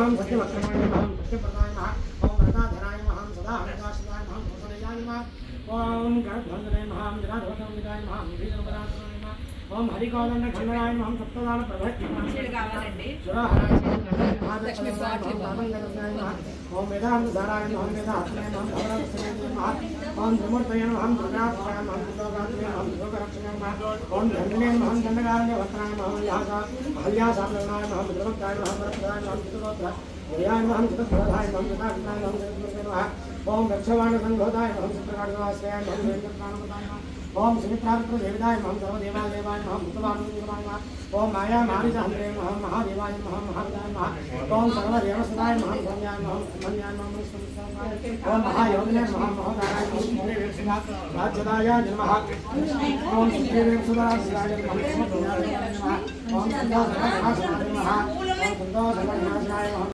सत्यवक्रमाय नमः सत्यप्रदाय नमः ओम वरदाधराय नमः सदा हरदाशिवाय नमः भूषणयाय नमः ओम गर्भधराय नमः जराधवतमविदाय नमः वीरवराधराय नमः ओम हरिकौदंड खंडनाय नमः सप्तदान प्रभृति नमः सुराहराय नमः लक्ष्मी पाठ्यमाय नमः ओम वेदांतधाराय नमः वेदात्मने नमः भवरवसने नमः ओम त्रिमूर्तये नमः दुर्गात्मने नमः दुर्गात्मने नमः दुर्गारक्षणे नमः ओम धन्वने नमः दंडकारण्य वक्त्राय नमः हल्यासाम्राय नमः दुर्गताय नमः वरदाय नमः दुर्गोत्र याय नमः चित्तप्रदाय नमः चित्ताग्नाय नमः जगद्गुरुवे नमः ओम रक्षवाण संघोदाय नमः चित्रकार्यवास्याय नमः वेंकटप्राणपदाय नमः ओम सुमित्रापुत्र देवदाय नमः सर्वदेवाय देवाय नमः भूतवानुदेवाय नमः ओम माया मारिजाहंत्रे नमः महादेवाय नमः महाविदाय नमः ओम सर्वदेवसदाय नमः धन्याय नमः धन्याय नमः ओम महायोगिने नमः महोदाय नमः श्रीवेक्षिता राज्यदाय नमः ओम श्रीवेक्षुदाय नमः ओम सुंदर नमः ओम सुंदर नमः